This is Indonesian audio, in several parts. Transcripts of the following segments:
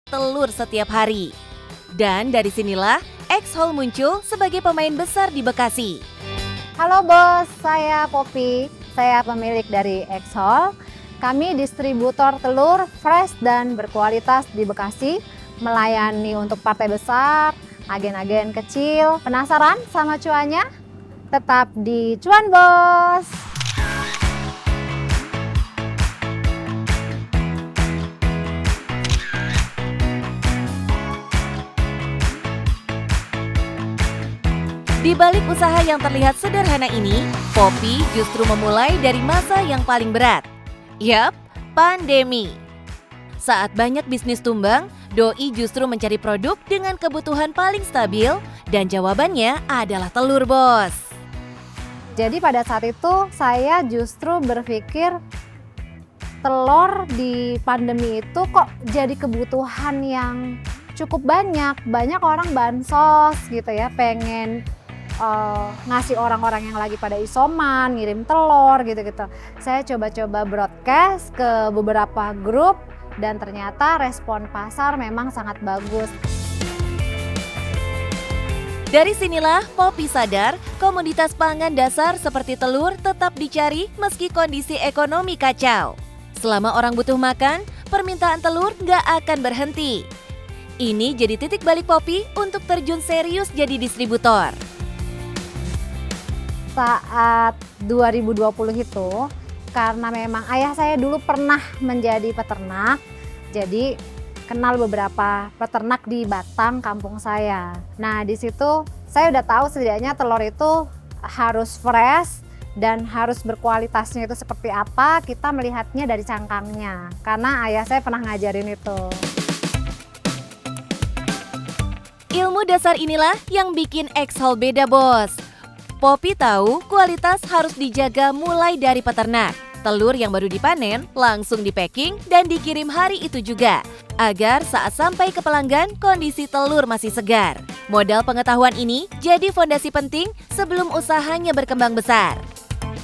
telur setiap hari. Dan dari sinilah X-Hall muncul sebagai pemain besar di Bekasi. Halo bos, saya Poppy. Saya pemilik dari X-Hall. Kami distributor telur fresh dan berkualitas di Bekasi, melayani untuk partai besar, agen-agen kecil. Penasaran sama cuannya? Tetap di Cuan Bos. Di balik usaha yang terlihat sederhana ini, Poppy justru memulai dari masa yang paling berat. Yap, pandemi. Saat banyak bisnis tumbang, Doi justru mencari produk dengan kebutuhan paling stabil dan jawabannya adalah telur, bos. Jadi pada saat itu saya justru berpikir telur di pandemi itu kok jadi kebutuhan yang cukup banyak. Banyak orang bansos gitu ya, pengen ngasih orang-orang yang lagi pada isoman, ngirim telur gitu-gitu. Saya coba-coba broadcast ke beberapa grup dan ternyata respon pasar memang sangat bagus. Dari sinilah Poppy sadar komoditas pangan dasar seperti telur tetap dicari meski kondisi ekonomi kacau. Selama orang butuh makan, permintaan telur nggak akan berhenti. Ini jadi titik balik Poppy untuk terjun serius jadi distributor. Saat 2020 itu, karena memang ayah saya dulu pernah menjadi peternak, jadi kenal beberapa peternak di Batang, kampung saya. Nah, di situ saya udah tahu setidaknya telur itu harus fresh dan harus berkualitasnya itu seperti apa. Kita melihatnya dari cangkangnya, karena ayah saya pernah ngajarin itu. Ilmu dasar inilah yang bikin X-Hall beda, bos. Poppy tahu kualitas harus dijaga mulai dari peternak. Telur yang baru dipanen langsung di-packing dan dikirim hari itu juga, agar saat sampai ke pelanggan kondisi telur masih segar. Modal pengetahuan ini jadi fondasi penting sebelum usahanya berkembang besar.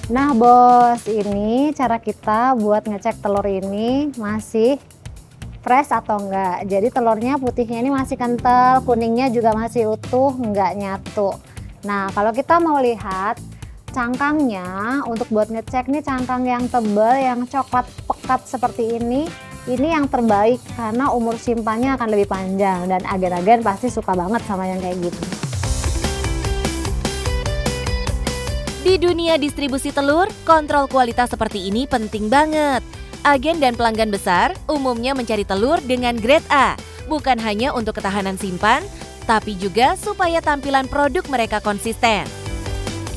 Nah bos, ini cara kita buat ngecek telur ini masih fresh atau enggak. Jadi telurnya putihnya ini masih kental, kuningnya juga masih utuh, enggak nyatu. Nah, kalau kita mau lihat cangkangnya, untuk buat ngecek nih cangkang yang tebal, yang coklat pekat seperti ini yang terbaik karena umur simpannya akan lebih panjang dan agen-agen pasti suka banget sama yang kayak gitu. Di dunia distribusi telur, kontrol kualitas seperti ini penting banget. Agen dan pelanggan besar umumnya mencari telur dengan grade A, bukan hanya untuk ketahanan simpan, tapi juga supaya tampilan produk mereka konsisten.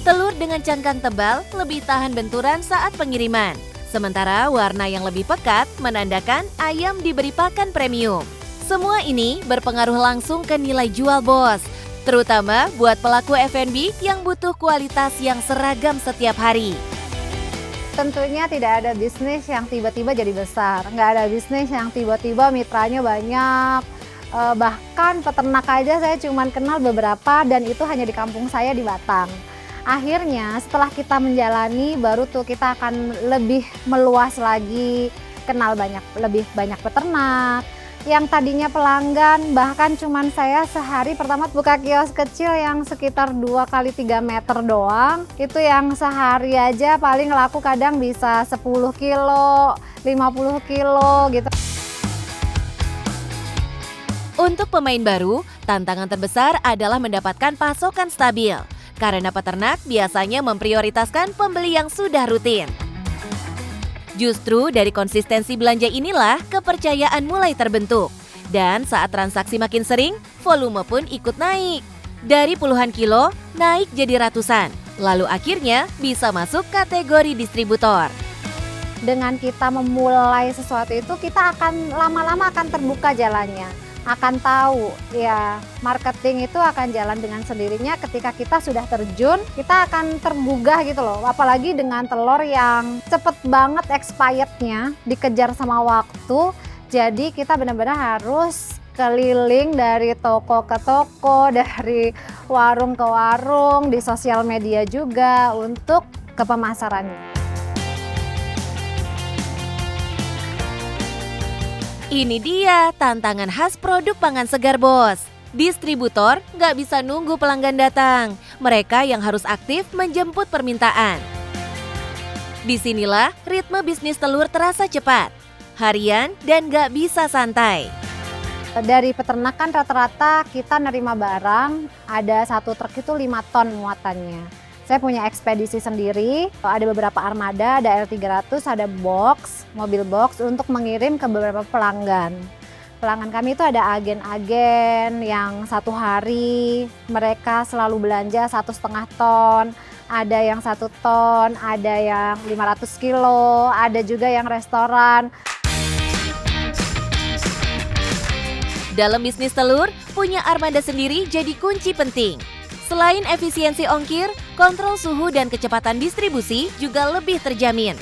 Telur dengan cangkang tebal lebih tahan benturan saat pengiriman, sementara warna yang lebih pekat menandakan ayam diberi pakan premium. Semua ini berpengaruh langsung ke nilai jual, bos, terutama buat pelaku F&B yang butuh kualitas yang seragam setiap hari. Tentunya tidak ada bisnis yang tiba-tiba jadi besar, nggak ada bisnis yang tiba-tiba mitranya banyak. Bahkan peternak aja saya cuma kenal beberapa dan itu hanya di kampung saya di Batang. Akhirnya setelah kita menjalani baru tuh kita akan lebih meluas lagi, kenal lebih banyak peternak. Yang tadinya pelanggan bahkan cuman saya sehari pertama buka kios kecil yang sekitar 2 kali 3 meter doang. Itu yang sehari aja paling laku kadang bisa 10 kilo, 50 kilo gitu. Untuk pemain baru, tantangan terbesar adalah mendapatkan pasokan stabil, karena peternak biasanya memprioritaskan pembeli yang sudah rutin. Justru dari konsistensi belanja inilah kepercayaan mulai terbentuk. Dan saat transaksi makin sering, volume pun ikut naik. Dari puluhan kilo, naik jadi ratusan. Lalu akhirnya bisa masuk kategori distributor. Dengan kita memulai sesuatu itu, kita akan lama-lama akan terbuka jalannya. Akan tahu ya marketing itu akan jalan dengan sendirinya ketika kita sudah terjun, kita akan tergugah gitu loh, apalagi dengan telur yang cepet banget expirednya, dikejar sama waktu. Jadi kita benar-benar harus keliling dari toko ke toko, dari warung ke warung, di sosial media juga untuk ke pemasarannya. Ini dia tantangan khas produk pangan segar, Bos. Distributor nggak bisa nunggu pelanggan datang. Mereka yang harus aktif menjemput permintaan. Disinilah ritme bisnis telur terasa cepat, harian, dan nggak bisa santai. Dari peternakan rata-rata kita nerima barang, ada satu truk itu 5 ton muatannya. Saya punya ekspedisi sendiri, ada beberapa armada, ada L300, ada box, mobil box untuk mengirim ke beberapa pelanggan. Pelanggan kami itu ada agen-agen yang satu hari mereka selalu belanja 1,5 ton, ada yang 1 ton, ada yang 500 kilo, ada juga yang restoran. Dalam bisnis telur, punya armada sendiri jadi kunci penting. Selain efisiensi ongkir, kontrol suhu dan kecepatan distribusi juga lebih terjamin.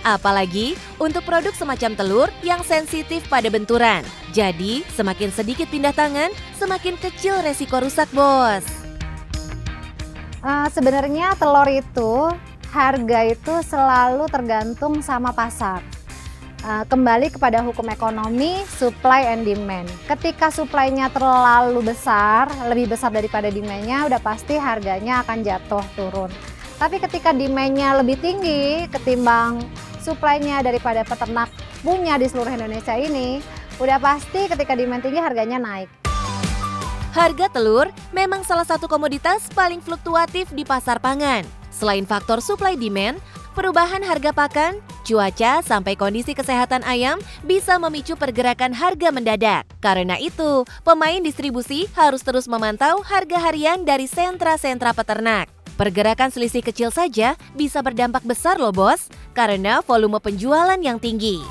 Apalagi untuk produk semacam telur yang sensitif pada benturan. Jadi, semakin sedikit pindah tangan, semakin kecil resiko rusak, Bos. Sebenarnya telur itu, harga itu selalu tergantung sama pasar. Kembali kepada hukum ekonomi, supply and demand. Ketika supply-nya terlalu besar, lebih besar daripada demand-nya, udah pasti harganya akan jatuh turun. Tapi ketika demand-nya lebih tinggi ketimbang supply-nya daripada peternak punya di seluruh Indonesia ini, udah pasti ketika demand tinggi harganya naik. Harga telur memang salah satu komoditas paling fluktuatif di pasar pangan. Selain faktor supply demand, perubahan harga pakan, cuaca, sampai kondisi kesehatan ayam bisa memicu pergerakan harga mendadak. Karena itu, pemain distribusi harus terus memantau harga harian dari sentra-sentra peternak. Pergerakan selisih kecil saja bisa berdampak besar loh, Bos, karena volume penjualan yang tinggi.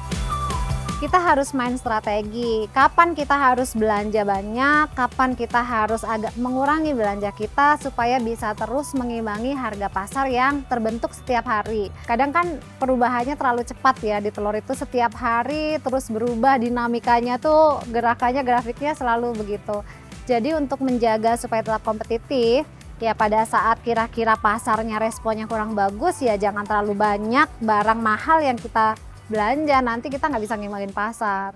Kita harus main strategi, kapan kita harus belanja banyak, kapan kita harus agak mengurangi belanja kita supaya bisa terus mengimbangi harga pasar yang terbentuk setiap hari. Kadang kan perubahannya terlalu cepat ya di telur itu, setiap hari terus berubah, dinamikanya tuh gerakannya, grafiknya selalu begitu. Jadi untuk menjaga supaya tetap kompetitif, ya pada saat kira-kira pasarnya responnya kurang bagus, ya jangan terlalu banyak barang mahal yang kita belanja, nanti kita nggak bisa ngimbangin pasar.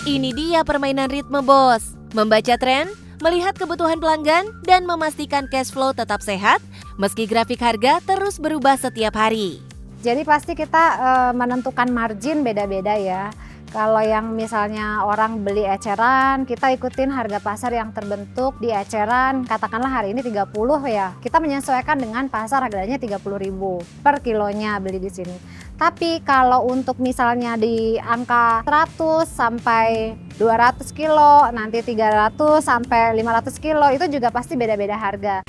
Ini dia permainan ritme, Bos. Membaca tren, melihat kebutuhan pelanggan, dan memastikan cash flow tetap sehat meski grafik harga terus berubah setiap hari. Jadi pasti kita menentukan margin beda-beda ya. Kalau yang misalnya orang beli eceran, kita ikutin harga pasar yang terbentuk di eceran, katakanlah hari ini 30 ya. Kita menyesuaikan dengan pasar harganya 30.000 per kilonya beli di sini. Tapi kalau untuk misalnya di angka 100 sampai 200 kilo, nanti 300 sampai 500 kilo, itu juga pasti beda-beda harga.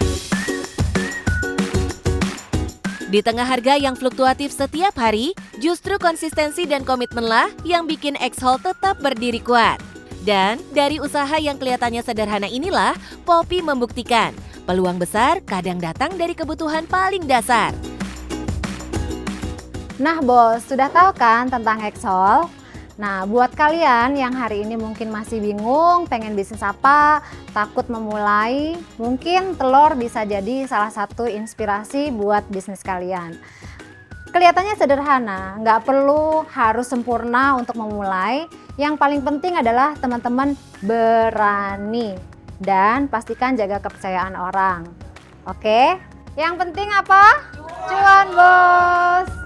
Di tengah harga yang fluktuatif setiap hari, justru konsistensi dan komitmenlah yang bikin Exhol tetap berdiri kuat. Dan dari usaha yang kelihatannya sederhana inilah, Poppy membuktikan peluang besar kadang datang dari kebutuhan paling dasar. Nah Bos, sudah tahu kan tentang Exhol? Nah, buat kalian yang hari ini mungkin masih bingung, pengen bisnis apa, takut memulai, mungkin telur bisa jadi salah satu inspirasi buat bisnis kalian. Kelihatannya sederhana, nggak perlu harus sempurna untuk memulai. Yang paling penting adalah teman-teman berani dan pastikan jaga kepercayaan orang. Oke? Yang penting apa? Cuan, Bos!